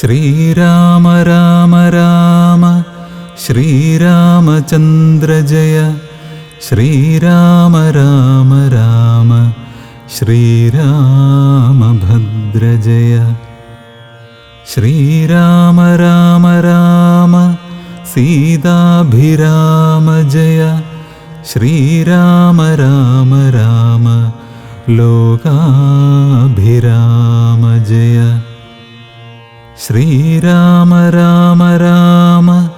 ശ്രീരാമ രാമ രാമ ശ്രീരാമചന്ദ്ര ജയ. ശ്രീരാമ രാമ രാമ ശ്രീരാമഭദ്ര ജയ. ശ്രീരാമ രാമ രാമ സീതാഭിരാമ ജയ. ശ്രീരാമ രാമ രാമ ലോകാഭിരാമ ജയ. ശ്രീരാമ രാമ രാമ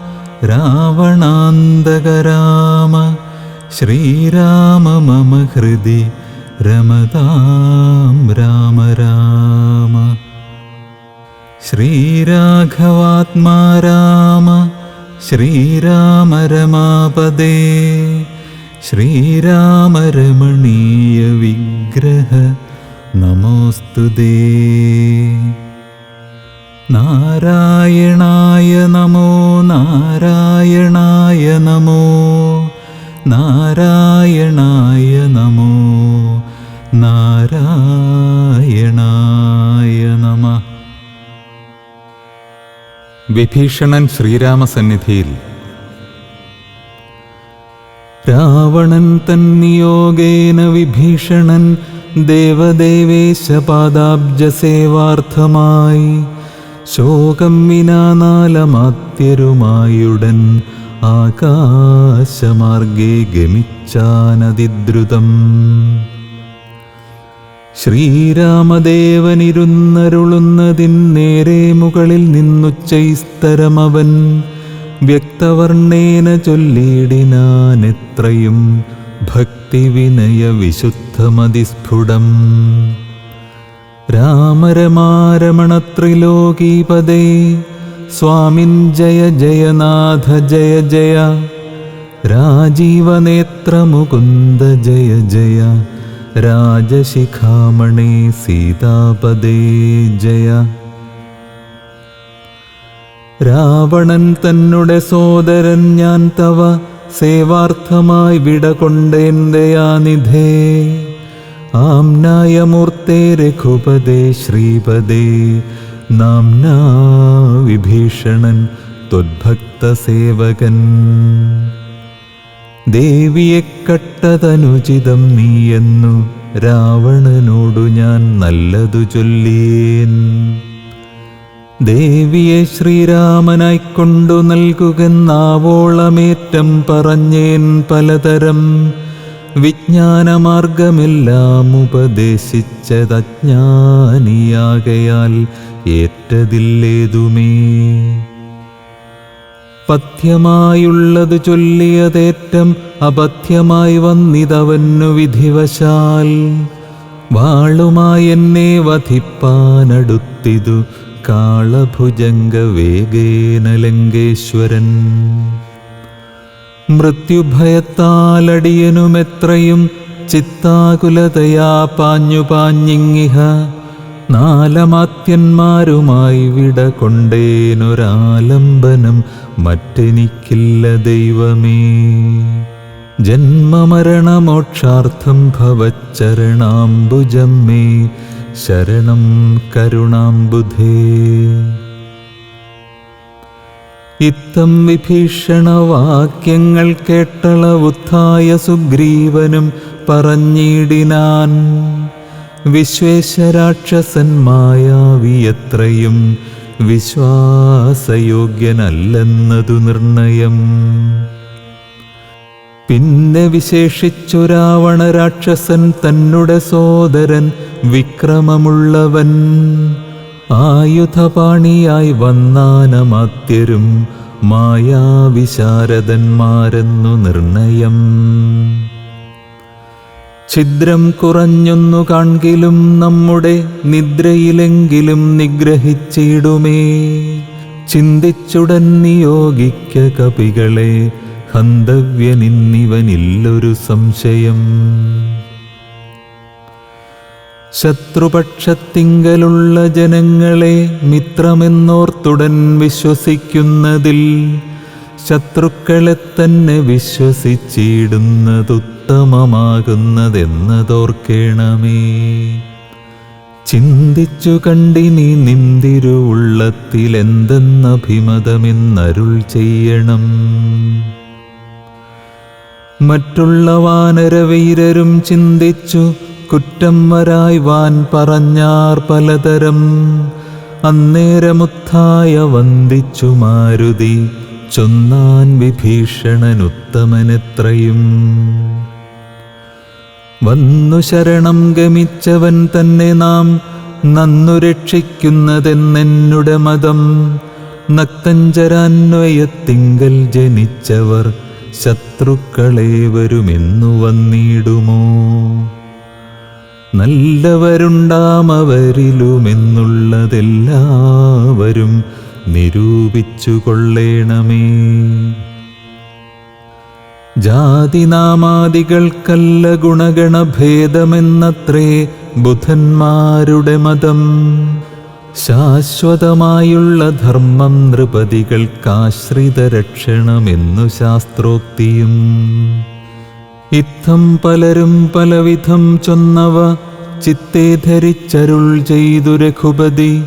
രാവണാന്തക രാമ. ശ്രീരാമ മമ ഹൃദി രമതാം രാമ രാമ. ശ്രീരാഘവാത്മാ രാമ. ശ്രീരാമ രമാപദേ. ശ്രീരാമ രമണീയ വിഗ്രഹ നമോസ്തുതേ. നാരായണായ നമോ നാരായണായ നമോ നാരായണായ നമോ നാരായണായ നമഃ. വിഭീഷണൻ ശ്രീരാമസന്നിധിയിൽ. രാവണൻ തന്നിയോഗേന വിഭീഷണൻ ദേവദേവേശ പാദാബ്ജസേവാർത്ഥമായി ശോകം വിനാനാലമാത്യരുമായുടൻ ആകാശമാർഗേ ഗമിച്ചാനതിദ്രുതം. ശ്രീരാമദേവനിരുന്നരുളുന്നതിൻ നേരെ മുകളിൽ നിന്നുച്ചൈസ്തരമവൻ വ്യക്തവർണ്ണേന ചൊല്ലിടിനാനെത്രയും ഭക്തിവിനയ വിശുദ്ധമതിസ്ഫുടം. രാമരമാരമണത്രിലോകീപദേ സ്വാമിൻ ജയ ജയനാഥ ജയ ജയ. രാജീവനേത്രമുകുന്ദ ജയ ജയ. രാജശിഖാമണേ സീതാപദേ ജയ. രാവണൻ തന്നുടെ സോദരൻ ഞാൻ തവ സേവാർത്ഥമായി വിടകൊണ്ടേൻ ദയാനിധേ. ആംനായമൂർത്തേ രഘുപദേ ശ്രീപദേ നാംനാ വിഭീഷണൻ ത്വദ്ഭക്തസേവകൻ. ദേവിയെ കട്ടതനുചിതം നീയെന്നു രാവണനോടു ഞാൻ നല്ലതു ചൊല്ലിയേൻ. ദേവിയെ ശ്രീരാമനായിക്കൊണ്ടു നൽകുകെന്നാവോളമേറ്റം പറഞ്ഞേൻ പലതരം. വിജ്ഞാനമാർഗമെല്ലാം ഉപദേശിച്ചതജ്ഞാനിയാകയാൽ ഏറ്റതില്ലേതുമേ. പഥ്യമായുള്ളതു ചൊല്ലിയതേറ്റം അപഥ്യമായി വന്നിതവന്നു വിധിവശാൽ. വാളുമായി എന്നെ വധിപ്പാനടുത്തിതു കാളഭുജംഗ വേഗേന ലങ്കേശ്വരൻ. മൃത്യുഭയത്താലടിയനുമെത്രയും ചിത്താകുലതയാ പാഞ്ഞു പാഞ്ഞിങ്ങിഹ. നാലമാത്യന്മാരുമായി വിടകൊണ്ടേനൊരാലംബനം മറ്റെനിക്കില്ല ദൈവമേ. ജന്മമരണമോക്ഷാർത്ഥം ഭവച്ചരണാംബുജം മേ ശരണം കരുണാംബുധേ. ഇത്തം വിഭീഷണവാക്യങ്ങൾ കേട്ടളവുത്ഥായ സുഗ്രീവനും പറഞ്ഞിടിനാൻ. വിശ്വേശരാക്ഷസൻ മായാവിയത്രയും വിശ്വാസയോഗ്യനല്ലെന്നതു നിർണയം. പിന്നെ വിശേഷിച്ചു രാവണ രാക്ഷസൻ തന്നുടെ സോദരൻ വിക്രമമുള്ളവൻ. ആയുധപാണിയായി വന്നാനമാത്യരും മായാവിശാരദന്മാരെന്നു നിർണയം. ഛിദ്രം കുറഞ്ഞൊന്നു കാൺകിലും നമ്മുടെ നിദ്രയിലെങ്കിലും നിഗ്രഹിച്ചിടുമേ. ചിന്തിച്ചുടൻ നിയോഗിക്ക കപികളെ ഹന്തവ്യനിന്നിവനില്ലൊരു സംശയം. ശത്രുപക്ഷത്തിങ്കലുള്ള ജനങ്ങളെ മിത്രമെന്നോർത്തുടൻ വിശ്വസിക്കുന്നതിൽ ശത്രുക്കളെ തന്നെ വിശ്വസിച്ചിടുന്നതുത്തമമാകുന്നതെന്നതോർക്കേണമേ. ചിന്തിച്ചു കണ്ടിനി നിന്തിരു ഉള്ളത്തിലെന്തെന്നഭിമതമെന്നരുൾ ചെയ്യണം. മറ്റുള്ള വാനരവീരരും ചിന്തിച്ചു കുറ്റം വരായ്വാൻ പറഞ്ഞാർ പലതരം. അന്നേരമുത്ഥായ വന്ദിച്ചു മാരുതി ചൊന്നാൻ വിഭീഷണനുത്തമനെത്രയും. വന്നു ശരണം ഗമിച്ചവൻ തന്നെ നാം നന്നു രക്ഷിക്കുന്നതെന്നെന്നുടെ മതം. നക്തഞ്ചരാന്വയത്തിങ്കൽ ജനിച്ചവർ ശത്രുക്കളേവരുമെന്നു വന്നിടുമോ. നല്ലവരുണ്ടാമവരിലുമെന്നുള്ളതെല്ലാവരും നിരൂപിച്ചു കൊള്ളേണമേ. ജാതിനാമാദികൾക്കല്ല ഗുണഗണഭേദമെന്നത്രേ ബുധന്മാരുടെ മതം. ശാശ്വതമായുള്ള ധർമ്മം നൃപതികൾക്കാശ്രിതരക്ഷണമെന്നു ശാസ്ത്രോക്തിയും. ഇത്തം പലരും പലവിധം ചൊന്നവ ചിത്തേ ധരിച്ചരുൾ ചെയ്തു രഘുപതി.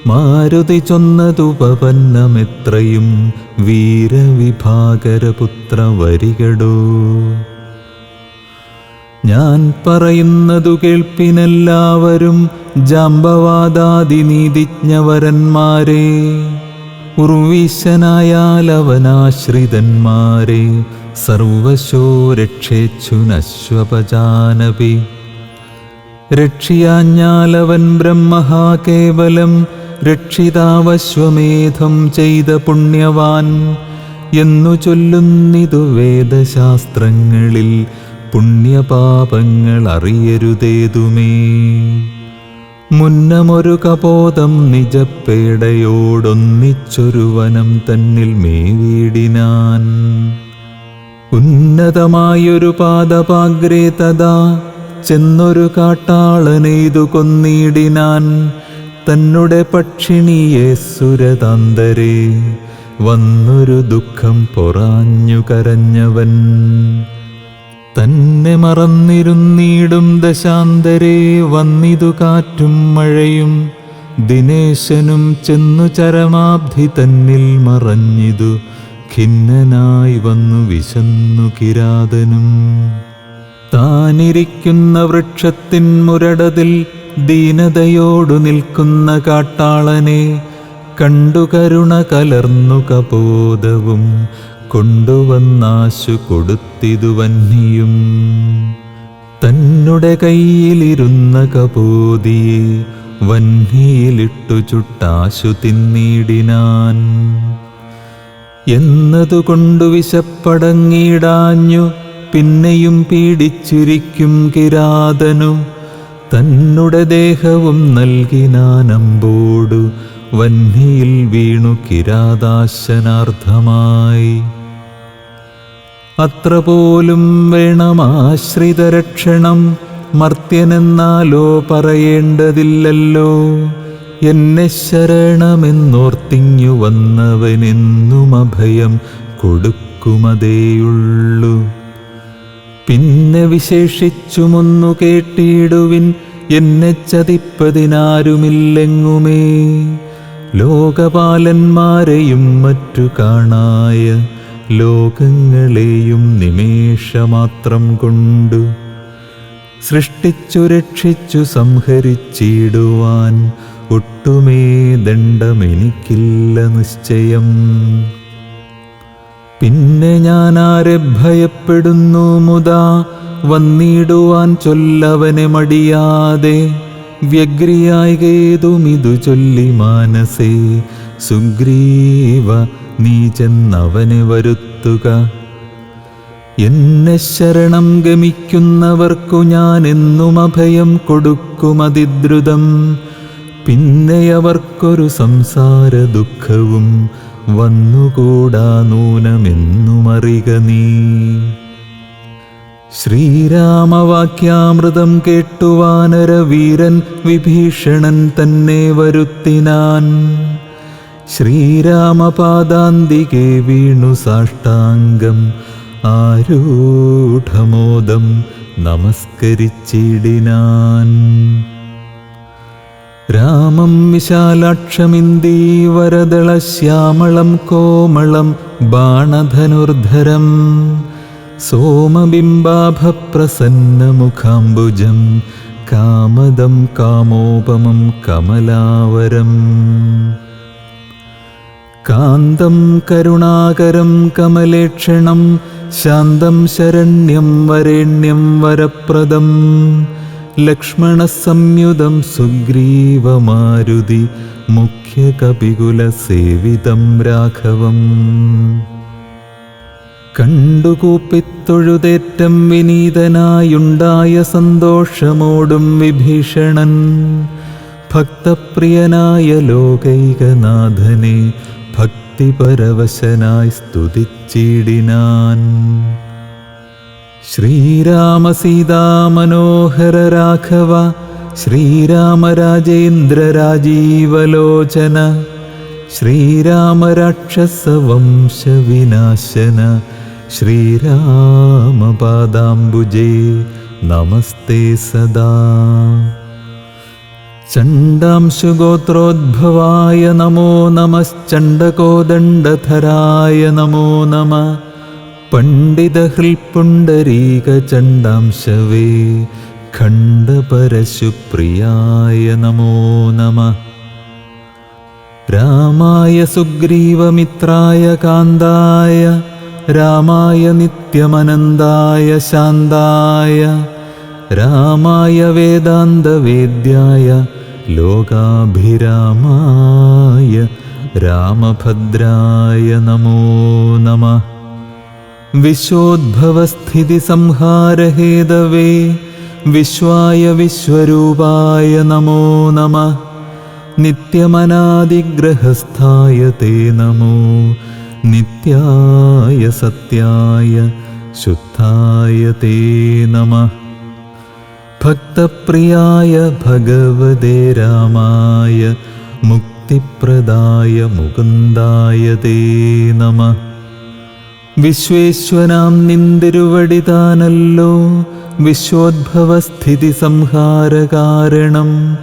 മാരുതി ചൊന്നതുപപന്നമെത്രയും വീരവിഭാകരപുത്ര വരികടോ. ഞാൻ പറയുന്നതു കേൾപ്പിനെല്ലാവരും ജാമ്പവാദാദിനീതിജ്ഞവരന്മാരെ. ഉർവീശനായാലവനാശ്രിതന്മാരെ സർവശോ രക്ഷേച്ഛുനശ്വപജാനപി. രക്ഷിയാഞ്ഞാലവൻ ബ്രഹ്മഹാ കേവലം രക്ഷിതാവശ്വമേധം ചെയ്ത പുണ്യവാൻ എന്നു ചൊല്ലുന്നിതു വേദശാസ്ത്രങ്ങളിൽ. പുണ്യപാപങ്ങൾ അറിയരുതേതുമേ. മുന്നമൊരു കപോതം നിജപ്പേടയോടൊന്നിച്ചൊരു വനം തന്നിൽ മേവീടിനാൻ. ഉന്നതമായൊരു പാദപാഗ്രേ തഥാ ചെന്നൊരു കാട്ടാളനെയ്തു കൊന്നിടിനാൻ. തന്നുടെ പക്ഷിണിയെ സുരതാന്തരേ വന്നൊരു ദുഃഖം പൊറാഞ്ഞു കരഞ്ഞവൻ. തന്നെ മറന്നിരുന്നീടും ദശാന്തരേ വന്നിതു കാറ്റും മഴയും. ദിനേശനും ചെന്നു ചരമാബ്ധി തന്നിൽ മറഞ്ഞിതു ഖിന്നനായി വന്നു വിശന്നു കിരാതനും. താനിരിക്കുന്ന വൃക്ഷത്തിൻ മുരടതിൽ ദീനതയോടു നിൽക്കുന്ന കാട്ടാളനെ കണ്ടു കരുണ കലർന്നു കപോതവും കൊണ്ടുവന്നാശു കൊടുത്തിതു വന്നിയും. തന്നുടെ കയ്യിലിരുന്ന കപോതിയെ വന്നിയിലിട്ടു ചുട്ടാശു തിന്നിടിനാൻ. എന്നതുകൊണ്ടു വിശപ്പടങ്ങിടാഞ്ഞു പിന്നെയും പീഡിച്ചിരിക്കും കിരാതനു. തന്നുടെ ദേഹവും നൽകിനാനമ്പോടു വന്നിയിൽ വീണു കിരാതാശനാർത്ഥമായി. അത്ര പോലും വേണമാശ്രിതരക്ഷണം മർത്യനെന്നാലോ പറയേണ്ടതില്ലല്ലോ. എന്നെ ശരണമെന്നോർത്തിങ്ങു വന്നവനെന്നും അഭയം കൊടുക്കുമതേയുള്ളു. പിന്നെ വിശേഷിച്ചുമൊന്നു കേട്ടിടുവിൻ, എന്നെ ചതിപ്പതിനാരുമില്ലെങ്ങുമേ. ലോകപാലന്മാരെയും മറ്റു കാണായ ലോകങ്ങളെയും നിമേഷമാത്രം കൊണ്ടു സൃഷ്ടിച്ചു രക്ഷിച്ചു സംഹരിച്ചിടുവാൻ ഒട്ടുമേ ദണ്ഡമെനിക്കില്ല നിശ്ചയം. പിന്നെ ഞാനാരെ ഭയപ്പെടുന്നു മുതാ വന്നിടുവാൻ ചൊല്ലവനെ മടിയാതെ. വ്യഗ്രിയായകേതുമിതു ചൊല്ലി മാനസേ സുഗ്രീവ നീ ചെന്നവനെ വരുത്തുക. എന്നെ ശരണം ഗമിക്കുന്നവർക്കു ഞാൻ എന്നും അഭയം കൊടുക്കുമതിദ്രുതം. പിന്നെ അവർക്കൊരു സംസാര ദുഃഖവും വന്നുകൂടാ നൂനമെന്നുമറിക നീ. ശ്രീരാമവാക്യാമൃതം കേട്ടു വാനരവീരൻ വിഭീഷണൻ തന്നെ വരുത്തിനാൻ. ശ്രീരാമപാദാന്തികെ വീണു സാഷ്ടാംഗം ആരൂഢമോദം നമസ്കരിച്ചിടിനാൻ. രാമം വിശാലാക്ഷമിന്ദീവരദളശ്യാമളം കോമളം ബാണധനുർധരം സോമബിംബാഭപ്രസന്നമുഖാംബുജം കാമദം കാമോപമം കമലാവരം കാന്തം കരുണാകരം കമലേക്ഷണം ശാന്തം ശരണ്യം വരേണ്യം വരപ്രദം ലക്ഷ്മണസംയുതം സുഗ്രീവമാരുതി മുഖ്യകപികുലസേവിതം രാഘവം കണ്ടുകൂപ്പിത്തൊഴുതേറ്റം വിനീതനായുണ്ടായ സന്തോഷമോടും വിഭീഷണൻ ഭക്തപ്രിയനായ ലോകൈകനാഥനെ ഭക്തിപരവശനായി സ്തുതിച്ചിടിനാൻ. ശ്രീരാമ സീതാമനോഹര രാഘവ ശ്രീരാമ രാജേന്ദ്ര രാജീവലോചന ശ്രീരാമ രാക്ഷസ വംശവിനാശന ശ്രീരാമ പാദാംബുജേ നമസ്തേ സദാ. ചണ്ഡാംശുഗോത്രോദ്ഭവായ നമോ നമശ്ചണ്ഡകോദണ്ഡധരായ നമോ നമഃ. പണ്ഡിതഹൃൽപുണ്ഡരീകചണ്ഡാംശവേ ഖണ്ഡപരശുപ്രിയായ നമോ നമഃ. രാമായ സുഗ്രീവമിത്രായ കാന്തായ രാമായ നിത്യമനന്തായ ശാന്തായ രാമായ വേദാന്തവേദ്യായ ലോകാഭിരാമായ രാമഭദ്രായ നമോ നമഃ. വിശ്വോദ്ഭവസ്ഥിതിസംഹാരഹേതവേ വിശ്വായ വിശ്വരൂപായ നമോ നമഃ. നിത്യമനാദിഗ്രഹസ്ഥായ തേ നമോ നിത്യായ സത്യായ ശുദ്ധായ തേ നമഃ. ഭക്തപ്രിയായ ഭഗവതേ രാമായ മുക്തിപ്രദായ മുകുന്ദായ തേ നമഃ. വിശ്വേശ്വരാം നിന്തിരുവടിതാനല്ലോ വിശ്വോദ്ഭവസ്ഥിതി സംഹാരകാരണം.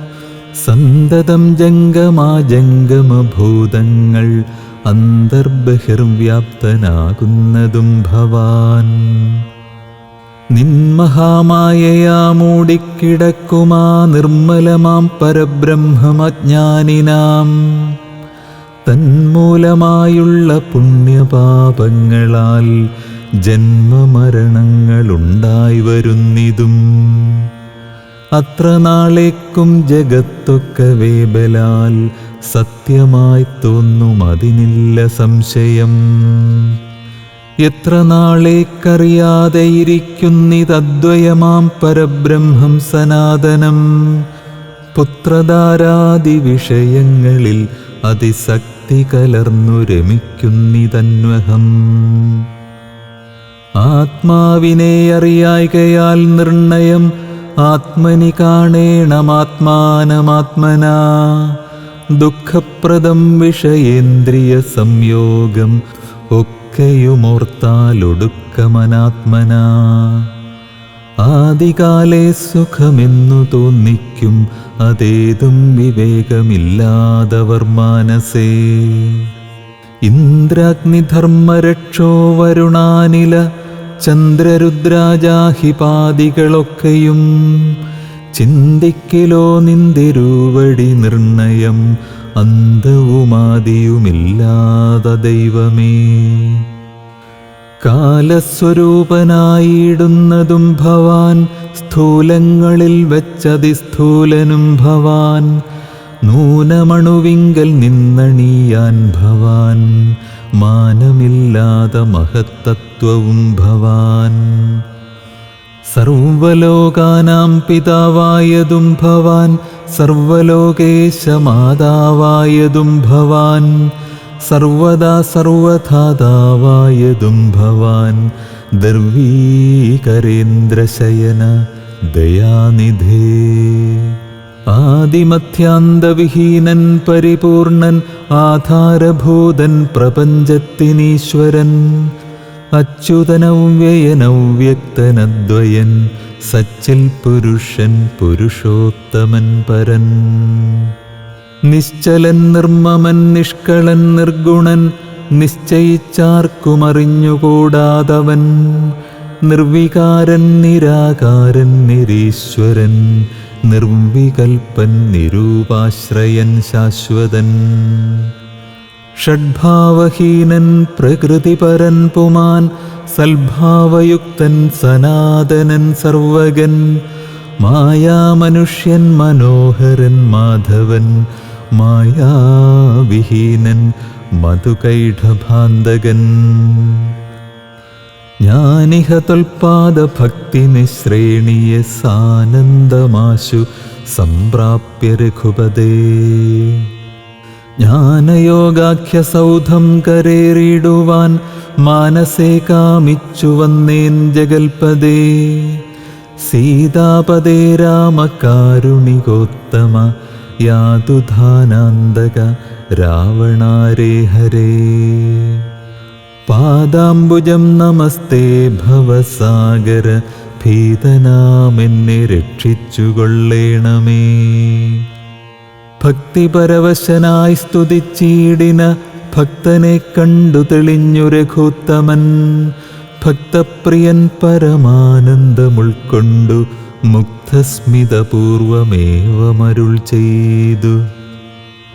സന്തതം ജംഗമാജംഗമഭൂതങ്ങൾ അന്തർബഹിർവ്യാപ്തനാകുന്നതും ഭവാൻ. നിന്മഹാമായയാ മൂടിക്കിടക്കുമാ നിർമ്മലമാം പരബ്രഹ്മമജ്ഞാനിനാം തന്മൂലമായുള്ള പുണ്യപാപങ്ങളാൽ ജന്മമരണങ്ങളുണ്ടായി വരുന്നിതും. അത്ര നാളേക്കും ജഗത്തൊക്കവേ ബലാൽ സത്യമായി തോന്നും അതിനില്ല സംശയം. എത്ര നാളേക്കറിയാതെയിരിക്കുന്നിതദ്വയമാം പരബ്രഹ്മം സനാതനം. പുത്രധാരാദി വിഷയങ്ങളിൽ അതിശക്തി കലർന്നു രമിക്കുന്നിതന്വഹം. ആത്മാവിനെ അറിയായ്കയാൽ നിർണയം ആത്മനി കാണേണമാത്മാനമാത്മനാ. ദുഃഖപ്രദം വിഷയേന്ദ്രിയ സംയോഗം ഒക്കെയുമോർത്താലൊടുക്കമനാത്മനാ. ആദികാലേ സുഖമെന്നു തോന്നിക്കും അതേതും വിവേകമില്ലാതവർ മാനസേ. ഇന്ദ്രാഗ്നിധർമ്മരക്ഷോ വരുണാനില ചന്ദ്രരുദ്രാജാഹിപാദികളൊക്കെയും ചിന്തിക്കിലോ നിന്തിരുവടി നിർണയം അന്തവുമാദിയുമില്ലാത ദൈവമേ. കാലസ്വരൂപനായിടുന്നതും ഭവാൻ സ്ഥൂലങ്ങളിൽ വെച്ചതിസ്ഥൂലനും ഭവാൻ. നൂനമണുവിങ്കൽ നിന്നണിയാൻ ഭവാൻ മാനമില്ലാത മഹത്തത്വവും ഭവാൻ. സർവലോകാനാം പിതാവായതും ഭവാൻ സർവലോകേശമാതാവായതും ഭവാൻ. സർവദാ സർവധാതാവായതും ഭവാൻ ദർവീകരേന്ദ്രശയന ദയാനിധേ. ആദിമധ്യാന്തവിഹീനൻ പരിപൂർണൻ ആധാരഭൂതൻ പ്രപഞ്ചത്തിനീശ്വരൻ. അച്യുതനവ്യയനവ്യക്തനദ്വയൻ സച്ചിൽ പുരുഷൻ പുരുഷോത്തമൻ പരൻ. നിശ്ചലൻ നിർമ്മമൻ നിഷ്കളൻ നിർഗുണൻ നിശ്ചയിച്ചാർക്കുമറിഞ്ഞുകൂടാതവൻ. നിർവികാരൻ നിരാകാരൻ നിരീശ്വരൻ നിർവികൽപ്പൻ നിരൂപാശ്രയൻ ശാശ്വതൻ. ഷഡ്ഭാവഹീനൻ പ്രകൃതിപരൻ പുമാൻ സൽഭാവയുക്തൻ സനാതനൻ സർവഗൻ. മായാമനുഷ്യൻ മനോഹരൻ മാധവൻ മായാവിഹീനൻ മധുകൈഢഭാന്തകൻ. ജ്ഞാനിഹ ത്വൽപാദഭക്തിനിശ്രേണിയെ സാനന്ദമാശു സംപ്രാപ്യ രഘുപതേ. ജ്ഞാനയോഗാഖ്യസൗധം കരേറിടുവാൻ മാനസേ കാമിച്ചു വന്നേൻ ജഗൽപദേ. സീതാപദേ രാമകാരുണികോത്തമ യാതുധാനാന്തക രാവണാരേ ഹരേ. പാദാംബുജം നമസ്തേ ഭവസാഗര ഭീതനാമെന്നെ രക്ഷിച്ചുകൊള്ളേണമേ. ഭക്തിപരവശനായി സ്തുതിച്ചീടിന ഭക്തനെ കണ്ടു തെളിഞ്ഞു രഘുത്തമൻ. ഭക്തപ്രിയൻ പരമാനന്ദമുൾക്കൊണ്ടു മുഗ്ധസ്മിതപൂർവമേവമരുൾ ചെയ്തു.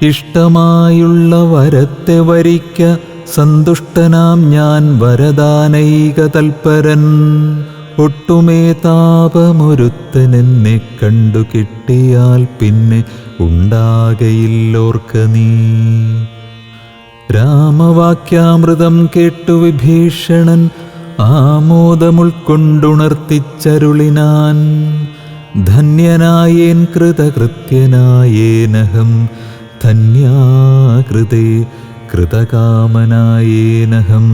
ഇഷ്ടമായുള്ള വരത്തെ വരിക്ക സന്തുഷ്ടനാം ഞാൻ വരദാനൈക തൽപരൻ. ഒട്ടുമേ താപമൊരുത്തനെന്നെ കണ്ടു കിട്ടിയാൽ പിന്നെ ഉണ്ടാകയില്ലോർക്ക നീ. രാമവാക്യാമൃതം കേട്ടു വിഭീഷണൻ ആമോദമുൾക്കൊണ്ടുണർത്തിച്ചരുളിനാൻ. ധന്യനായേൻ കൃതകൃത്യനായേനഹം ധന്യാകൃതേ കൃതകാമനായേനഹം.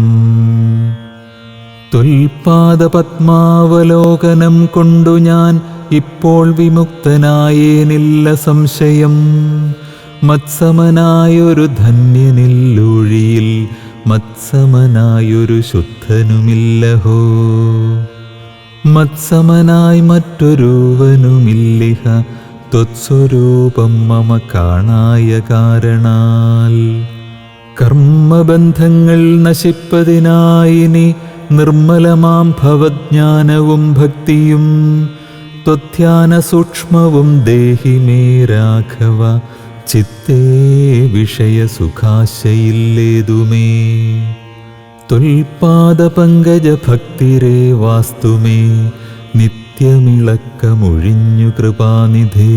ത്വൽപാദപത്മാവലോകനം കൊണ്ടു ഞാൻ ഇപ്പോൾ വിമുക്തനായേനില്ല സംശയം. മത്സമനായൊരു ധന്യനില്ലൊഴിയിൽ മത്സമനായൊരു ശുദ്ധനുമില്ലഹോ. മത്സമനായി മറ്റൊരുവനുമില്ലിഹ ത്വത്സ്വരൂപം മമ കാണായ കാരണാൽ. കർമ്മബന്ധങ്ങൾ നശിപ്പതിനായി നീ നിർമ്മലമാം ഭവജ്ഞാനവും ഭക്തിയും ത്വധ്യാന സൂക്ഷ്മവും ദേഹി മേ രാഘവ. ചിത്തേ വിഷയസുഖാശയില്ലേതുമേ. ത്വൽപാദപങ്കജ ഭക്തിരേ വാസ്തുമേ നിത്യമിളക്കമൊഴിഞ്ഞു കൃപാനിധേ.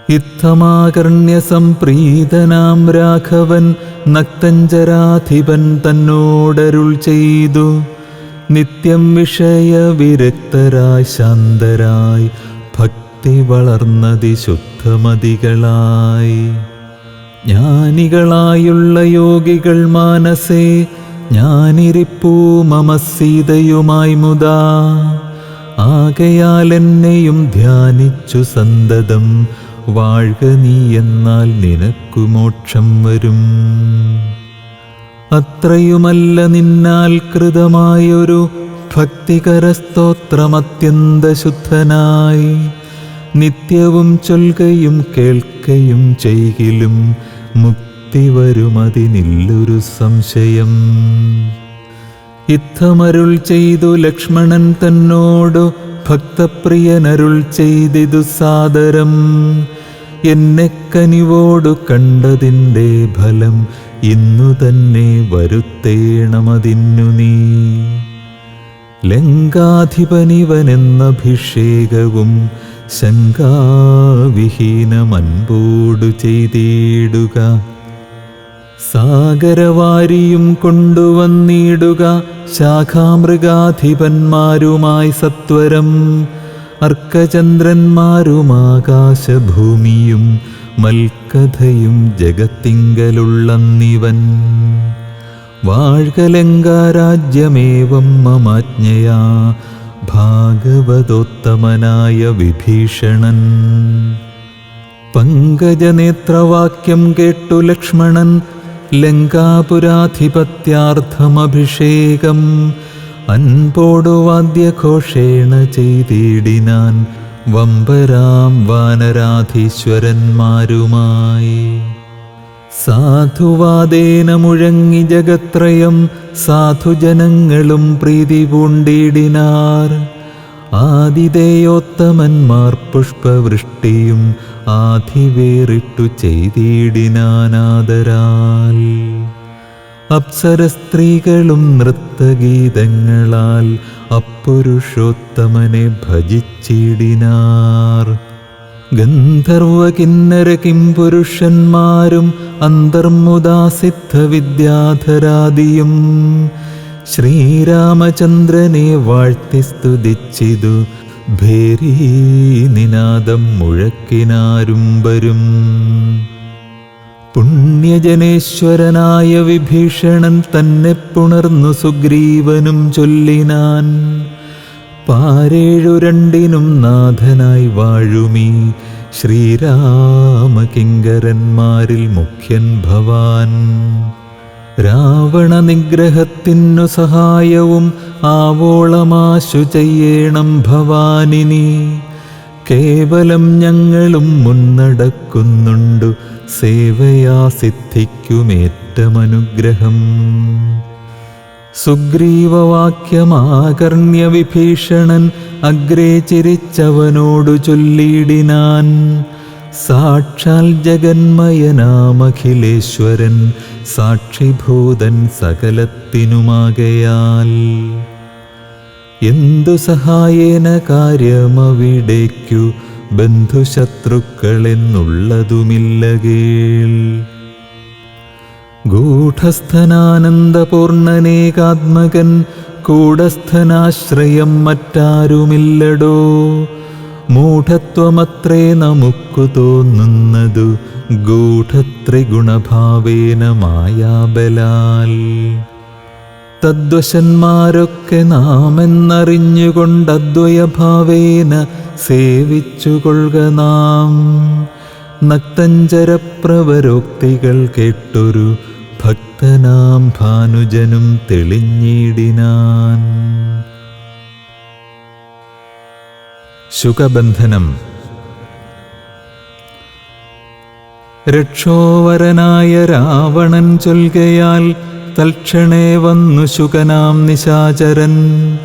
ഇത്തമാകർണ്യ സംപ്രീതനാം രാഘവൻ നക്തഞ്ചരാധിപൻ തന്നോടരുൾ ചെയ്തു. നിത്യം വിഷയവിരക്തരായി ശാന്തരായി ഭക്തി വളർന്നതി ശുദ്ധമതികളായി. ജ്ഞാനികളായുള്ള യോഗികൾ മാനസേ ഞാനിരിപ്പൂ മമ സീതയുമായി മുതാ. ആകയാൽ എന്നെയും ധ്യാനിച്ചു സന്തതം വാഴ്ക നീ എന്നാൽ നിനക്കു മോക്ഷം വരും. അത്രയുമല്ല നിന്നാൽ കൃതമായൊരു ഭക്തികരസ്തോത്രമത്യന്തശുദ്ധനായി നിത്യവും ചൊൽകയും കേൾക്കയും ചെയ്കിലും മുക്തി വരുമതിനില്ലൊരു സംശയം. ഇത്തമരുൾ ചെയ്തു ലക്ഷ്മണൻ തന്നോടു ഭക്തപ്രിയനരുൾ ചെയ്തിതു സാദരം. എന്നെ കനിവോടു കണ്ടതിൻ്റെ ഫലം ഇന്നു തന്നെ വരുത്തേണമതിന്നു നീ. ലങ്കാധിപനിവനെന്നഭിഷേകവും ശങ്കാവിഹീനമൻപോടു ചെയ്തിടുക. സാഗരവാരിയും കൊണ്ടുവന്നിടുക ശാഖാമൃഗാധിപന്മാരുമായി സത്വരം. അർക്കചന്ദ്രന്മാരുമാകാശഭൂമിയും മൽക്കഥയും ജഗത്തിങ്കലുള്ളന്നിവൻ. വാഴ്കലങ്കാരാജ്യമേവം മമാജ്ഞയാ ഭാഗവതോത്തമനായ വിഭീഷണൻ. പങ്കജനേത്രവാക്യം കേട്ടു ലക്ഷ്മണൻ ലങ്കാപുരാധിപത്യാർത്ഥമഭിഷേകം അൻപോടു വാദ്യഘോഷേണ ചെയ്തിടിനാൻ വമ്പരാം വാനരാധീശ്വരന്മാരുമായി. സാധുവാദേന മുഴങ്ങി ജഗത്രയം സാധുജനങ്ങളും പ്രീതി പൂണ്ടിടിനാർ. ആതിഥേയോത്തമന്മാർ പുഷ്പവൃഷ്ടിയും ആധിവേറിട്ടു ചെയ്തിടിനാനാദരാൽ. അപ്സരസ്ത്രീകളും നൃത്തഗീതങ്ങളാൽ അപ്പുരുഷോത്തമനെ ഭജിച്ചിടിനാർ. ഗന്ധർവ കിന്നര കിംപുരുഷന്മാരും അന്തർമുദാസിദ്ധവിദ്യാധരാദിയും ശ്രീരാമചന്ദ്രനെ വാഴ്ത്തി സ്തുതിച്ചിതു ഭേരീനിനാദം മുഴക്കിനാരുംബരും. പുണ്യജനേശ്വരനായ വിഭീഷണൻ തന്നെ പുണർന്നു സുഗ്രീവനും ചൊല്ലിനാൻ. പാരേഴു രണ്ടിനും നാഥനായി വാഴുമീ ശ്രീരാമകിങ്കരന്മാരിൽ മുഖ്യൻ ഭവാൻ. രാവണ നിഗ്രഹത്തിനു സഹായവും ആവോളമാശു ചെയ്യേണം ഭവാനിനി. കേവലം ഞങ്ങളും മുന്നടക്കുന്നുണ്ടു സേവയാ സിദ്ധിക്കുമേറ്റമനുഗ്രഹം. സുഗ്രീവവാക്യമാകർണ്യ വിഭീഷണൻ അഗ്രേ ചിരിച്ചവനോടു ചൊല്ലിയിടിനാൻ. സാക്ഷാൽ ജഗന്മയനാമഖിലേശ്വരൻ സാക്ഷിഭൂതൻ സകലത്തിനുമാകയാൽ. എന്തു സഹായേന കാര്യമവിടേക്കു ബന്ധുശത്രുക്കളെന്നുള്ളതുമില്ലകേൾ. ഗൂഢസ്ഥനാനന്ദപൂർണനേകാത്മകൻ കൂടസ്ഥനാശ്രയം മറ്റാരുമില്ലടോ. മൂഢത്വമത്രേ നമുക്കു തോന്നുന്നതു ഗൂഢത്രിഗുണഭാവേന മായാബലാൽ. തദ്വശന്മാരൊക്കെ നാമെന്നറിഞ്ഞുകൊണ്ടദ്വയഭാവേന സേവിച്ചുകൊള്ളുക നാം. നക്തഞ്ചരപ്രവരോക്തികൾ കേട്ടൊരു ഭക്തനാം ഭാനുജനും തെളിഞ്ഞിടിനാൻ. ശുകബന്ധനം. രക്ഷോവരനായ രാവണൻ ചൊൽകയാൽ തൽക്ഷണേ വന്നു ശുകനാം നിശാചരൻ.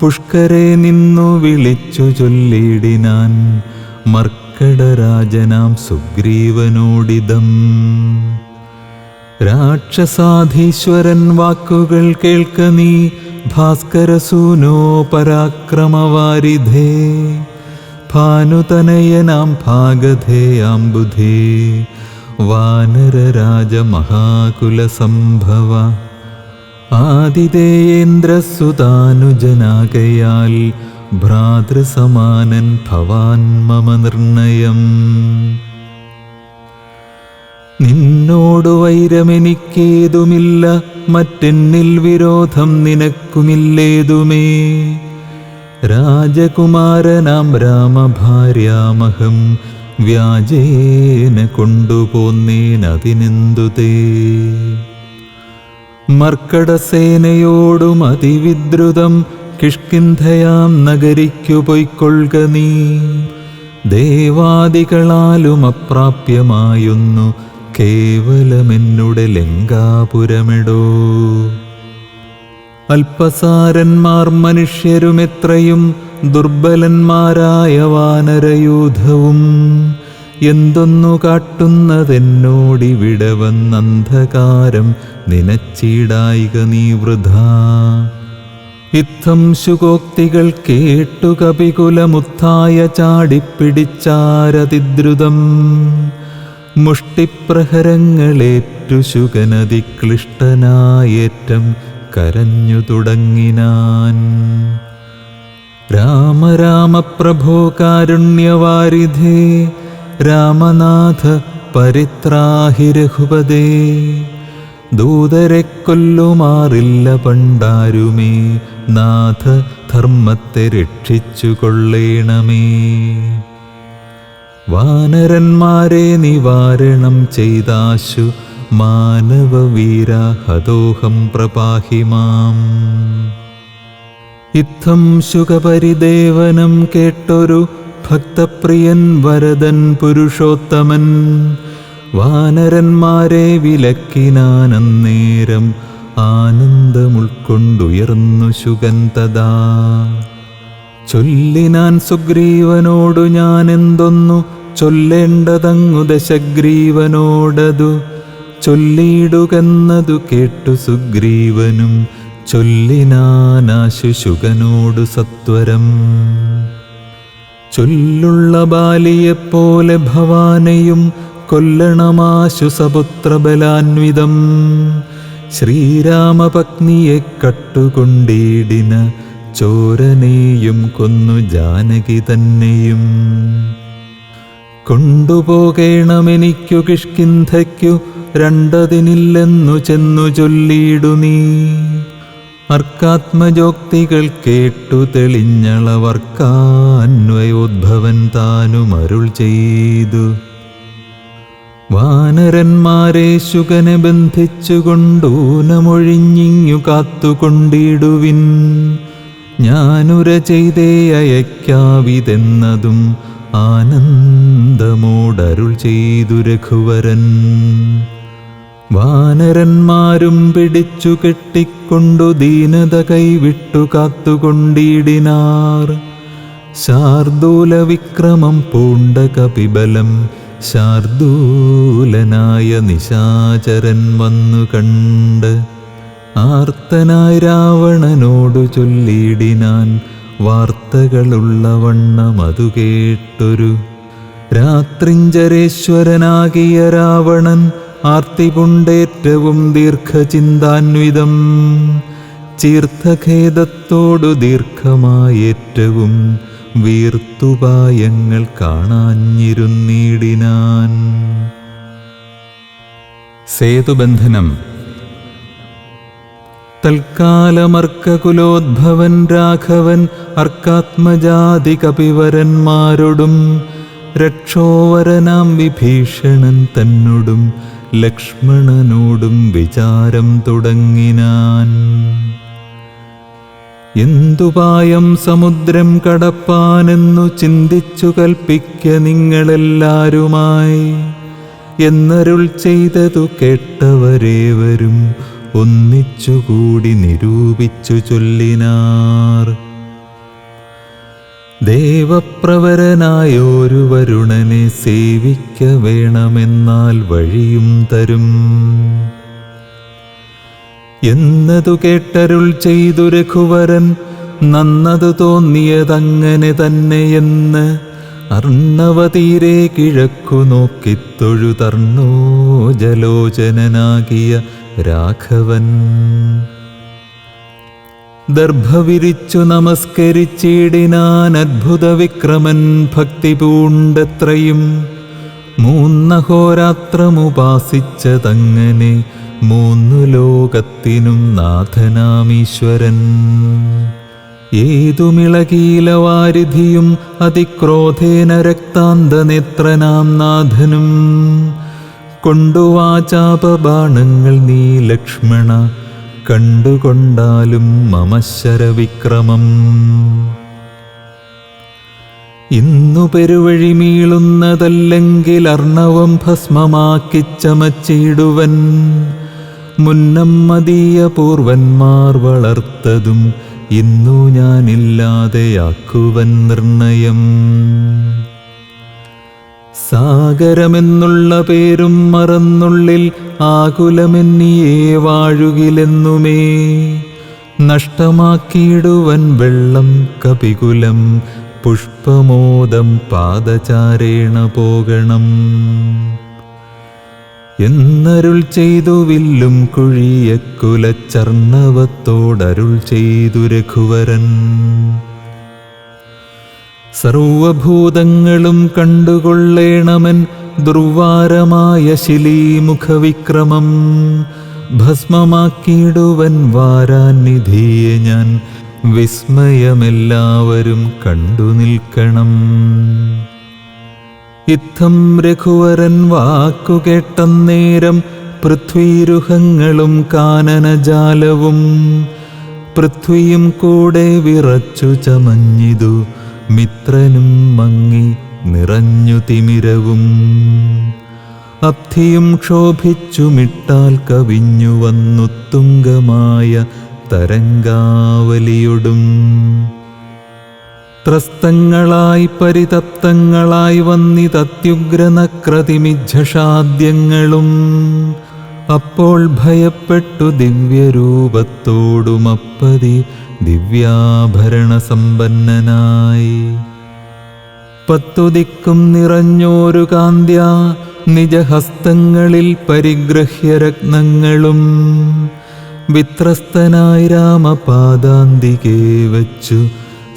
പുഷ്കരെ നിന്നു വിളിച്ചു ചൊല്ലിടിനാൻ മർക്കടരാജനാം സുഗ്രീവനോടിതം. രാക്ഷസാധീശ്വരൻ വാക്കുകൾ കേൾക്ക നീ ഭാസ്കരസൂനോ പരാക്രമവാരിധേ. ഭാനുതനയനാം ഭാഗധേയാം ബുധേ വാനരരാജമഹാകുലസംഭവ. ആതിഥേയേന്ദ്രസുതാനുജനാകയാൽ ഭ്രാതൃസമാനൻ ഭവാൻ മമ നിർണയം. നിന്നോടു വൈരമെനിക്കേതുമില്ല, മറ്റെന്നിൽ വിരോധം നിനക്കുമില്ലേതുമേ. രാജകുമാരനാം രാമഭാര്യാമഹം വ്യാജേന കൊണ്ടുപോന്നേനതിനെന്തുതേ. മർക്കടസേനയോടും അതിവിദ്രുതം കിഷ്കിന്ധയാം നഗരിക്കു പൊയ്ക്കൊള്ളുക നീ. ദേവാദികളാലും അപ്രാപ്യമായൊന്നു കേവലമെന്നുടെ ലങ്കാപുരമെടോ. അല്പസാരന്മാർ മനുഷ്യരുമെത്രയും ദുർബലന്മാരായ വാനരയൂഥവും. എന്തൊന്നു കാട്ടുന്നതെന്നോടിവിടെ വന്നന്ധകാരം നിനച്ചിടായിക നീ വൃഥാ. ഇത്തം ശുകോക്തികൾ കേട്ടു കപികുലമുത്തായ ചാടിപ്പിടിച്ചാരതിദ്രുതം. മുഷ്ടിപ്രഹരങ്ങളേറ്റു ശുകനതിക്ലിഷ്ടനായേറ്റം കരഞ്ഞു തുടങ്ങിനാൻ. രാമ രാമ പ്രഭോ കാരുണ്യവാരിധേ, രാമനാഥ പരിത്രാഹി രഘുപതേ. ദൂതരെ കൊല്ലുമാറില്ല പണ്ടാരുമേ, നാഥ ധർമ്മത്തെ രക്ഷിച്ചു കൊള്ളേണമേ. വാനരന്മാരെ നിവാരണം ചെയ്താശു മാനവവീര ഹതോഹം പ്രപാഹി മാം. ഇത്തം ശുകപരിദേവനം കേട്ടൊരു ഭക്തപ്രിയൻ വരദൻ പുരുഷോത്തമൻ വാനരന്മാരെ വിലക്കിനാനന്നേരം ആനന്ദമുൾക്കൊണ്ടുയർന്നു ശുകൻ തഥാ. ചൊല്ലിനാൻ സുഗ്രീവനോടു ഞാൻ എന്തൊന്നു ചൊല്ലേണ്ടതങ്ങു ദശഗ്രീവനോടതു ചൊല്ലിയിടുകെന്നതു കേട്ടു സുഗ്രീവനും ചൊല്ലിനാനാശു ശുകനോടു സത്വരം. ചൊല്ലുള്ള ബാലിയെപ്പോലെ ഭവാനെയും കൊല്ലണമാശു സപുത്രബലാന്വിതം. ശ്രീരാമപത്നിയെ കട്ടുകൊണ്ടിടിന ചോരനെയും കൊന്നു ജാനകി തന്നെയും. കൊണ്ടുപോകേണമെനിക്കു കിഷ്കിന്ധയ്ക്കു രണ്ടതിനില്ലെന്നു ചെന്നു ചൊല്ലിയിടു നീ. അർക്കാത്മജോക്തികൾ കേട്ടു തെളിഞ്ഞളവർക്കാന്വയോദ്ഭവൻ താനും അരുൾ ചെയ്തു. വാനരന്മാരെ ശുകനെ ബന്ധിച്ചുകൊണ്ടൂനമൊഴിഞ്ഞിങ്ങു കാത്തുകൊണ്ടിടുവിൻ. ഞാനുര ചെയ്തേ അയക്കാവിതെന്നതും ആനന്ദമോടരുൾ ചെയ്തു രഘുവരൻ. വാനരന്മാരും പിടിച്ചു കെട്ടിക്കൊണ്ടു ദീനത കൈവിട്ടു കാത്തുകൊണ്ടിടിനാർ. ശാർദൂല വിക്രമം പൂണ്ട കപിബലം ശാർദൂലനായ നിശാചരൻ വന്നു കണ്ട് ആർത്തനായി രാവണനോടു ചൊല്ലിയിടിനാൻ വാർത്തകളുള്ള വണ്ണം അതു കേട്ടൊരു. രാത്രിഞ്ചരേശ്വരനാകിയ രാവണൻ ആർത്തിപുണ്ടേറ്റവും ദീർഘചിന്താന്വിതം. ചീർത്ഥഖേദത്തോടു ദീർഘമായേറ്റവും വീർത്തുപായങ്ങൾ കാണാഞ്ഞിരുന്നിടിനാൻ. സേതുബന്ധനം. തൽക്കാലമർക്കകുലോദ്ഭവൻ രാഘവൻ അർക്കാത്മജാതി കപിവരന്മാരോടും രക്ഷോവരനാം വിഭീഷണൻ തന്നോടും ലക്ഷ്മണനോടും വിചാരം തുടങ്ങിനാൻ. എന്തുപായം സമുദ്രം കടപ്പാനെന്നു ചിന്തിച്ചു കൽപ്പിക്ക നിങ്ങളെല്ലാരുമായി എന്നരുൾ ചെയ്തതു കേട്ടവരേവരും ഒന്നിച്ചുകൂടി നിരൂപിച്ചു ചൊല്ലിനാർ. ദേവപ്രവരനായോരു വരുണനെ സേവിക്ക വേണമെന്നാൽ വഴിയും തരും എന്നതു കേട്ടരുൾ ചെയ്തു രഘുവരൻ. നന്നതു തോന്നിയതങ്ങനെ തന്നെയെന്ന് അർണവതീരെ കിഴക്കു നോക്കിത്തൊഴുതർണോ ജലോചനനാകിയ രാഘവൻ. ദർഭവിരിച്ചു നമസ്കരിച്ചിടിനാൻ അദ്ഭുത വിക്രമൻ ഭക്തി പൂണ്ടത്രയും. മൂന്നഹോരാത്രമുപാസിച്ചതങ്ങനെ മൂന്നു ലോകത്തിനും നാഥനാമീശ്വരൻ. ഏതുമിളകീലവാരിധിയും അതിക്രോധേന രക്താന്തനേത്രനാം നാഥനും കൊണ്ടുവാചാപബാണങ്ങൾ നീ ലക്ഷ്മണ കണ്ടുകൊണ്ടാലും മമശരവിക്രമം. ഇന്നു പെരുവഴി മീളുന്നതല്ലെങ്കിൽ അർണവം ഭസ്മമാക്കിച്ചമച്ചിടുവൻ. മുന്നം മദീയ പൂർവന്മാർ വളർത്തതും ഇന്നു ഞാനില്ലാതെയാക്കുവൻ നിർണയം. സാഗരമെന്നുള്ള പേരും മറന്നുള്ളിൽ ആകുലമെന്നിയേ വാഴുകിലെന്നുമേ. നഷ്ടമാക്കിയിടുവൻ വെള്ളം കപികുലം പുഷ്പമോദം പാദചാരേണ പോകണം എന്നരുൾ ചെയ്തു വില്ലും കുഴിയക്കുലച്ചർണവത്തോടരുൾ ചെയ്തു രഘുവരൻ. സർവഭൂതങ്ങളും കണ്ടുകൊള്ളേണമൻ ദുർവാരമായ ശിലീമുഖവിക്രമം. ഭസ്മമാക്കിയിടുവൻ വാരാനിധിയെ ഞാൻ വിസ്മയമെല്ലാവരും കണ്ടു നിൽക്കണം. ഇത്തം രഘുവരൻ വാക്കുകേട്ടന്നേരം പൃഥ്വീരുഹങ്ങളും കാനനജാലവും പൃഥ്വിയും കൂടെ വിറച്ചു ചമഞ്ഞിതു മിത്രനും മങ്ങി നിറഞ്ഞു തിമിരവും അബ്ധിയും ക്ഷോഭിച്ചുമിട്ടാൽ കവിഞ്ഞു വന്നുത്തുംഗമായ തരംഗാവലിയൊടും ത്രസ്തങ്ങളായി പരിതപ്തങ്ങളായി വന്നിതത്യുഗ്രനക്രതിമിജ്ജഷാദ്യങ്ങളും അപ്പോൾ ഭയപ്പെട്ടു ദിവ്യരൂപത്തോടുമപ്പതി ദിവ്യാഭരണ സമ്പന്നനായി പത്തുദിക്കും നിറഞ്ഞോരു കാന്ത്യ നിജഹസ്തങ്ങളിൽ പരിഗ്രഹ്യ രത്നങ്ങളും വിത്രസ്തനായി രാമപാദാന്തികെ വച്ചു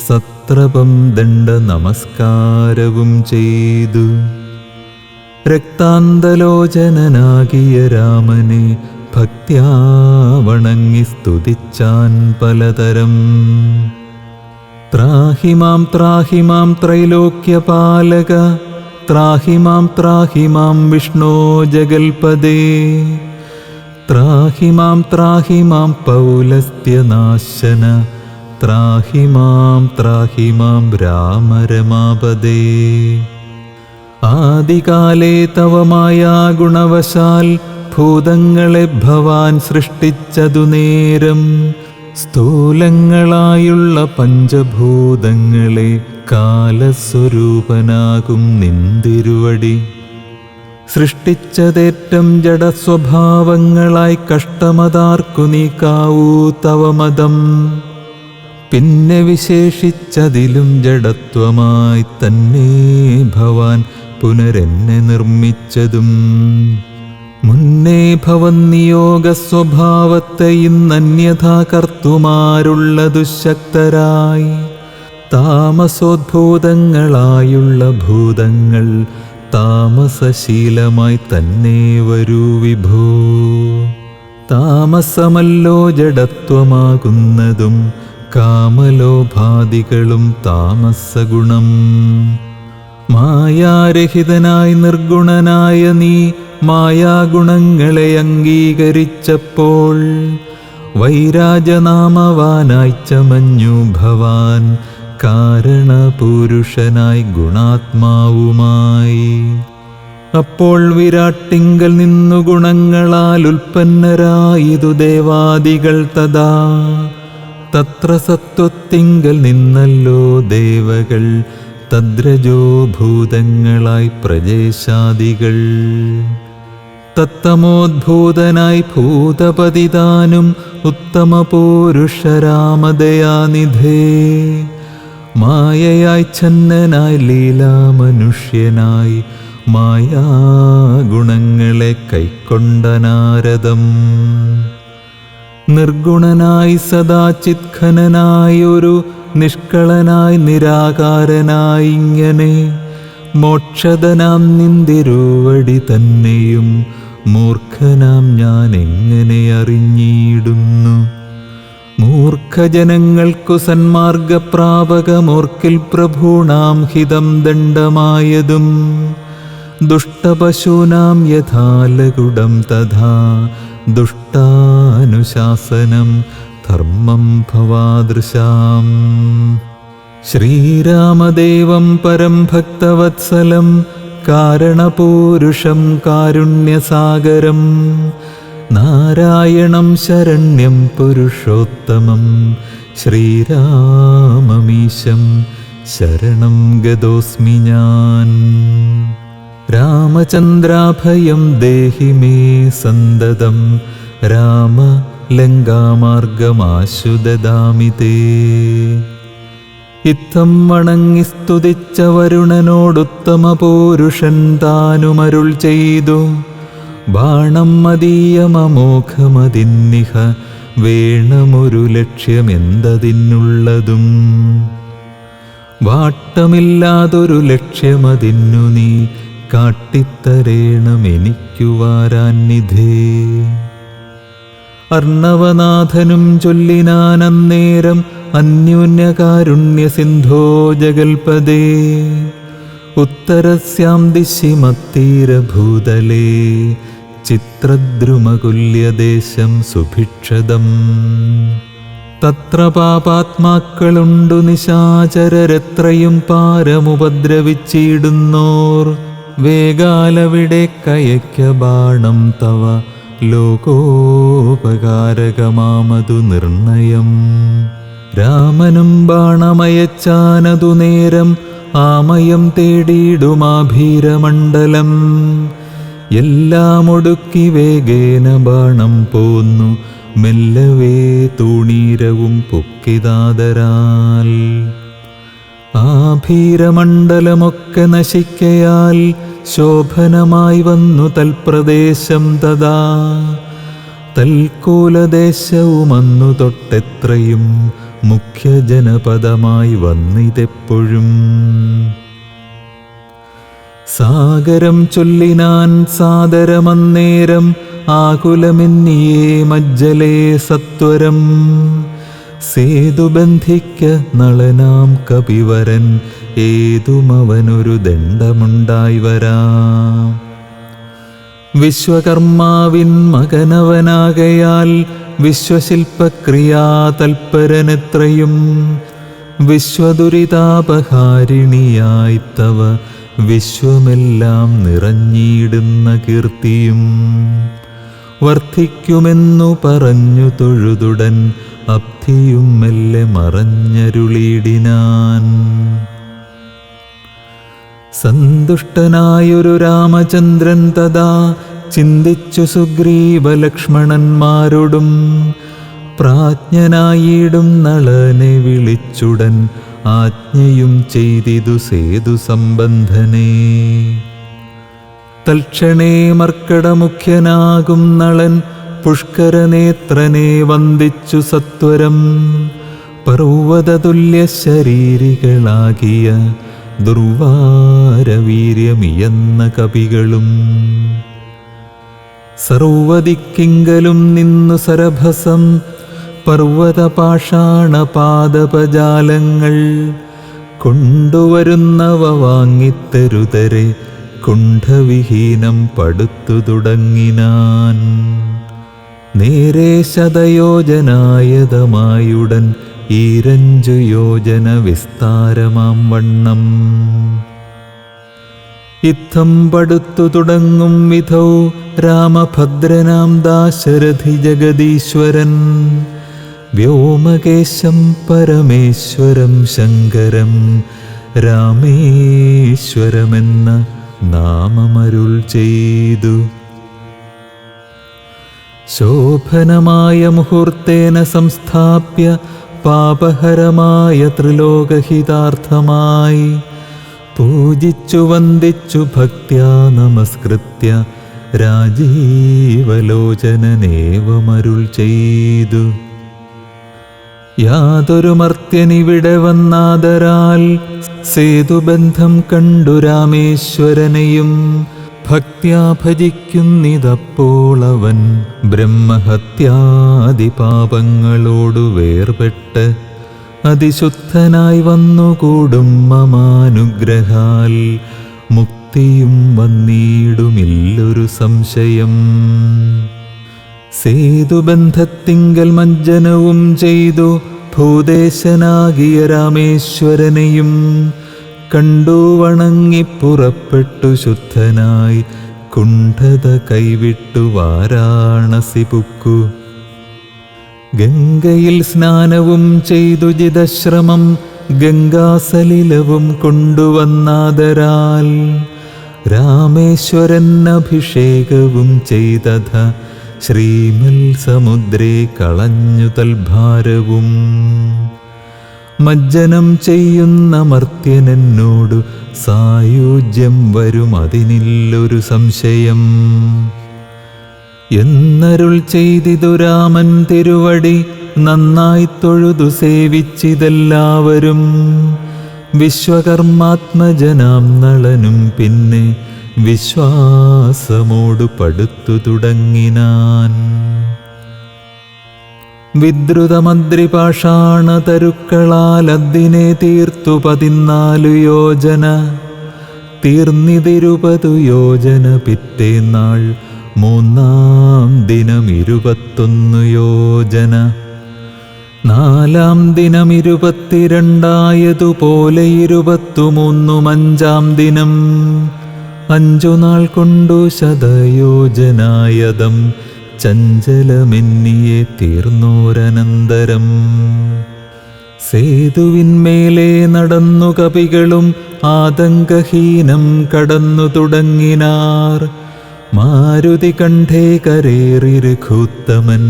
സത്രപം ദണ്ഡ നമസ്കാരവും ചെയ്തു രക്താന്തലോചനനാകിയ രാമനെ ഭക്ത്യാ വണങ്ങി സ്തുതിച്ചാൻ പലതരം ത്രാഹി മാം ത്രൈലോക്യപാലക ത്രാഹി മാം വിഷ്ണോ ജഗൽപദേ ത്രാഹി മാം പൗലസ്ത്യനാശന ത്രാഹി മാം രാമ രമാപദേ ആദികാലേ തവ മായാ ഗുണവശാൽ ഭൂതങ്ങളെ ഭവാൻ സൃഷ്ടിച്ചതു നേരം സ്ഥൂലങ്ങളായുള്ള പഞ്ചഭൂതങ്ങളെ കാലസ്വരൂപനാകും നിന്തിരുവടി സൃഷ്ടിച്ചതേറ്റം ജഡസ്വഭാവങ്ങളായി കഷ്ടമതാർക്കു നീക്കാവൂ തവ മതം പിന്നെ വിശേഷിച്ചതിലും ജഡത്വമായി തന്നെ ഭവാൻ പുനരെന്നെ നിർമ്മിച്ചതും മുന്നേ ഭവന്നിയോഗ സ്വഭാവത്തെ ഇന്നന്യഥാ കർത്തുമാരുള്ള ദുശക്തരായി താമസോദ്ഭൂതങ്ങളായുള്ള ഭൂതങ്ങൾ താമസശീലമായി തന്നെ വരൂ വിഭോ താമസമല്ലോ ജഡത്വമാകുന്നതും കാമലോഭാദികളും താമസഗുണം മായാരഹിതനായി നിർഗുണനായ നീ മായാഗുണങ്ങളെ അംഗീകരിച്ചപ്പോൾ വൈരാജനാമവാനായി ചമഞ്ഞു ഭവാൻ കാരണപുരുഷനായി ഗുണാത്മാവുമായി അപ്പോൾ വിരാട്ടിങ്കൽ നിന്നു ഗുണങ്ങളാൽ ഉൽപ്പന്നരായിതു ദേവാദികൾ തഥാ തത്ര സത്വത്തിങ്കൽ നിന്നല്ലോ ദേവകൾ തദ്രജോ ഭൂതങ്ങളായി പ്രജേശാദികൾ തത്തമോദ്ഭൂതനായി ഭൂതപതിതാനും ഉത്തമ പുരുഷരാമദയാനിധേ മായയായി ഛന്നനായി ലീലാമനുഷ്യനായി മായാഗുണങ്ങളെ കൈക്കൊണ്ട നാരദം നിർഗുണനായി സദാചിത്ഖനനായൊരു നിഷ്കളനായി നിരാകാരനായി ഇങ്ങനെ മോക്ഷദനാം നിന്തിരുവടി തന്നെയും മൂർഖനാം ഞാൻ എങ്ങനെ അറിഞ്ഞിടുന്നു മൂർഖജനങ്ങൾക്കു സന്മാർഗപ്രാപകമോർക്കിൽ പ്രഭൂണാം ഹിതം ദണ്ഡമായതും ദുഷ്ടപശൂനാം യഥാലകുടം തഥാ ദുഷ്ടാനുശാസനം ധർമ്മം ഭവാദൃശാം ശ്രീരാമദേവം പരം ഭക്തവത്സലം കാരണപൂരുഷം കാരുണ്യസാഗരം നാരായണം ശരണ്യം പുരുഷോത്തമം ശ്രീരാമമീശം ശരണം ഗതോസ്മി ഞാൻ രാമചന്ദ്രാഭയം ദേഹി മേ സന്തതം രാമ ലങ്കാമാർഗമാശു ദദാമി തേ ഇത്തം വണങ്ങി സ്തുതിച്ച വരുണനോടുത്തമ പുരുഷൻ താനുമരുൾ ചെയ്തു ബാണം മദീയമമോഘമതിന്നിഹ വേണമൊരു ലക്ഷ്യമെന്തതിനുള്ളതും വാട്ടമില്ലാതൊരു ലക്ഷ്യമതിന്നു നീ കാട്ടിത്തരേണമെനിക്കു വാരാന്നിധേ അർണവനാഥനും ചൊല്ലിനാനന്നേരം അന്യോന്യകാരുണ്യ സിന്ധോ ജഗൽപദേ ഉത്തരസ്യാം ദിശി മത്തീരഭൂതലേ ചിത്രദ്രുമകുല്യദേശം സുഭിക്ഷതം. തത്ര പാപാത്മാക്കളുണ്ടു നിശാചരരെത്രയും പാരമുപദ്രവിച്ചിടുന്നോർ. വേഗാലവിടെ കയയ്ക്ക ബാണം തവ ലോകോപകാരകമാമതു നിർണയം. രാമനും ബാണമയച്ചാനതു നേരം ആമയം തേടിയിടുമാഭീരമണ്ഡലം. എല്ലാം ഒടുക്കി വേഗേന ബാണം പോന്നു മെല്ലവേ തൂണീരവും പൊക്കിതാദരാൽ. ആഭീരമണ്ഡലമൊക്കെ നശിക്കയാൽ ശോഭനമായി വന്നു തൽപ്രദേശം തഥാ. തൽക്കൂലദേശവുമന്നു തൊട്ടെത്രയും മുഖ്യജനപദമായി വന്നിതെപ്പോഴും. സാഗരം ചൊല്ലിനാൻ സാദരമന്നേരം ആകുലമെന്നിയേ മജ്ജലേ സത്വരം. സേതുബന്ധിക്ക നളനാം കപിവരൻ ഏതുമവനൊരു ദണ്ഡമുണ്ടായി വരാം. വിശ്വകർമാവിൻ മകനവനാകയാൽ വിശ്വശില്പക്രിയാ തൽപരനെത്രയും. വിശ്വദുരിതാപഹാരിണിയായി തവ വിശ്വമെല്ലാം നിറഞ്ഞിടുന്ന കീർത്തിയും. വർദ്ധിക്കുമെന്നു പറഞ്ഞു തൊഴുതുടൻ അബ്ധിയും മെല്ലെ മറഞ്ഞരുളിയിടിനാൻ. സന്തുഷ്ടനായൊരു രാമചന്ദ്രൻ തഥാ ചിന്തിച്ചു സുഗ്രീവലക്ഷ്മണന്മാരോടും. പ്രാജ്ഞനായിടും നളനെ വിളിച്ചുടൻ ആജ്ഞയും ചെയ്തിതു സേതു സംബന്ധനേ. തൽക്ഷണേ മർക്കടമുഖ്യനാകും നളൻ പുഷ്കരനേത്രനെ വന്ദിച്ചു സത്വരം. പർവ്വതതുല്യ ശരീരികളാകിയ ദുർവാരവീര്യമിയെന്ന കപികളും. സർവദിക്കിങ്കലും നിന്നു സരഭസം പർവ്വതപാഷാണപാദപജാലങ്ങൾ. കൊണ്ടുവരുന്നവ വാങ്ങിത്തരുതരെ കുണ്ഠവിഹീനം പടുത്തു തുടങ്ങിനാൻ. നേരെ ശതയോജനായതമായുടൻ ഈരഞ്ചു യോജന വിസ്താരമാം വണ്ണം. യുദ്ധം പടുത്തു തുടങ്ങും വിധൗ രാമഭദ്രനാം ദാശരഥി ജഗദീശ്വരൻ. വ്യോമകേശം പരമേശ്വരം ശങ്കരം രാമേശ്വരമെന്ന നാമമരുൾ ചെയ്തു. ശോഭനമായ മുഹൂർത്തേന സംസ്ഥാപ്യ പാപഹരമായ ത്രിലോകഹിതാർത്ഥമായി. പൂജിച്ചു വന്ദിച്ചു ഭക്ത്യാ നമസ്കൃത്യ രാജീവലോചനനേവമരുൾ ചെയ്തു. യാതൊരു മർത്യനിവിടെ വന്നാദരാൽ സേതുബന്ധം കണ്ടു രാമേശ്വരനെയും. ഭക്ത്യാ ഭജിക്കുന്നിതപ്പോൾ അവൻ ബ്രഹ്മഹത്യാദിപാപങ്ങളോടു വേർപെട്ട് അതിശുദ്ധനായി വന്നുകൂടും മമാനുഗ്രഹാൽ. മുക്തിയും വന്നിടുമില്ലൊരു സംശയം. സേതുബന്ധത്തിങ്കൽ മഞ്ജനവും ചെയ്തു ഭൂദേശനാകിയ രാമേശ്വരനെയും. കണ്ടു വണങ്ങി പുറപ്പെട്ടു ശുദ്ധനായി കുണ്ഠത കൈവിട്ടു വാരാണസി പുക്കു. ഗംഗയിൽ സ്നാനവും ചെയ്തു ജിതശ്രമം ഗംഗാസലിലവും കൊണ്ടുവന്നാദരാൽ. രാമേശ്വരൻ അഭിഷേകവും ചെയ്തഥ ശ്രീമൽ സമുദ്രേ കളഞ്ഞു തൽഭാരവും. മജ്ജനം ചെയ്യുന്ന മർത്യനെന്നോടു സായുജ്യം വരും അതിനില്ലൊരു സംശയം. എന്നരുൾ ചെയ്തിതു രാമൻ തിരുവടി നന്നായി തൊഴുതു സേവിച്ചിതെല്ലാവരും. വിശ്വകർമാത്മജനാം നളനും പിന്നെ വിശ്വാസമോടു പടുത്തു തുടങ്ങിനാൻ. വിദ്രുതമദ്രിപാഷാണ തരുക്കളാൽ അതിനെ തീർത്തു 14 യോജന. തീർന്നിതിരുപതു യോജന പിറ്റേന്നാൾ മൂന്നാം ദിനം 21 യോജന, നാലാം ദിനം 22 23 അഞ്ചാം ദിനം 5 നാൾ കൊണ്ടു ശതയോജനായതം ചഞ്ചലമെന്നിയെ തീർന്നോരനന്തരം. സേതുവിന്മേലെ നടന്നു കപികളും ആതങ്കഹീനം കടന്നു തുടങ്ങിനാർ. മാരുതി കണ്ഠേ കരേറി രഘുത്തമൻ,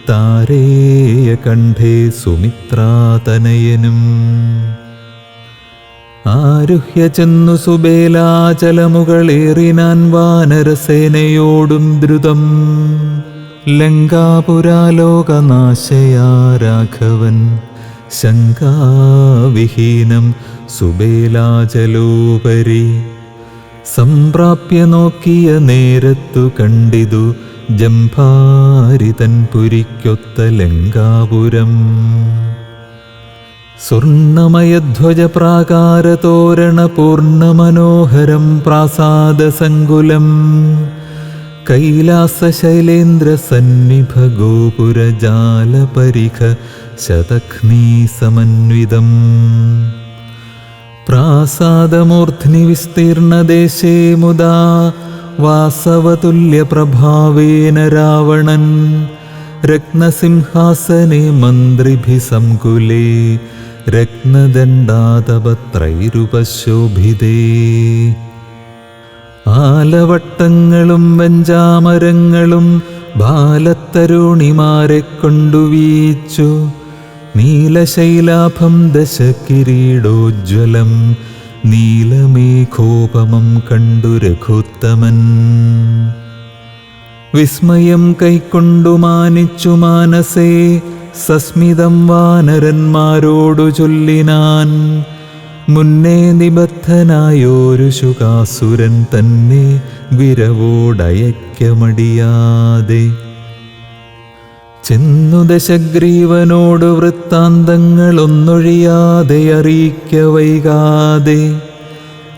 താരേയ കണ്ഠേ സുമിത്രാതനയനും. ആരുഹ്യ ചെന്നു സുബേലാചലമുകളേറിനാൻ വാനരസേനയോടും ദ്രുതം. ലങ്കാപുരാലോകനാശയാ രാഘവൻ, ശങ്കാവിഹീനം സുബേലാചലോപരി. സംപ്രാപ്യ നോക്കിയ നേരത്തു കണ്ടിതു ജംഭാരിതൻ പുരിക്കൊത്ത ലങ്കാപുരം. സ്വർണമയധ്വജപ്രാകാരതോരണ പൂർണ്ണമനോഹരം പ്രാസാദസങ്കുലം. കൈലാസശൈലേന്ദ്രസന്നിഭഗോപുരജാലപരിഖ ശതഘ്നീസമന്വിതം. പ്രാസാദമൂർധ്നി വിസ്തീർണദേശേ മുദാ വാസവതുല്യപ്രഭാവേന രാവണൻ. രത്നസിംഹാസനെ മന്ത്രിഭിः സംകുലേ രത്നദണ്ഡാതപത്രൈരുപശോഭിതേ. ആലവട്ടങ്ങളും വെഞ്ചാമരങ്ങളും ബാലത്തരുണിമാരെ കൊണ്ടു വീച്ചു. നീലശൈലാഭം ദശകിരീടോജ്വലം നീലമേഘോപമം കണ്ടു രഘുത്തമൻ. വിസ്മയം കൈക്കൊണ്ടു മാനിച്ചു മാനസേ സസ്മിതം വാനരന്മാരോടു ചൊല്ലിനാൻ. മുന്നേ നിബദ്ധനായോരു ശുകാസുരൻ തന്നെ വിരവോടയയ്ക്കമടിയാതെ. ചെന്നു ദശഗ്രീവനോടു വൃത്താന്തങ്ങളൊന്നൊഴിയാതെ അറിയിക്ക വൈകാതെ.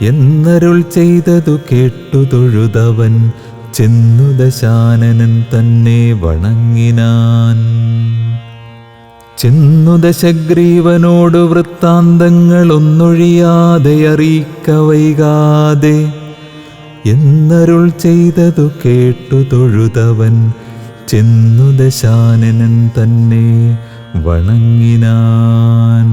എന്നരുൾ ചെയ്തതു കേട്ടു തൊഴുതവൻ ചെന്നു ദശാനനൻ തന്നെ വണങ്ങിനാൻ. ചെന്നു ദശഗ്രീവനോടു വൃത്താന്തങ്ങളൊന്നൊഴിയാതെ അറിയിക്ക വൈകാതെ. എന്നരുൾ ചെയ്തതു കേട്ടു തൊഴുതവൻ ചെന്നു ദശാനനൻ തന്നെ വണങ്ങിനാൻ.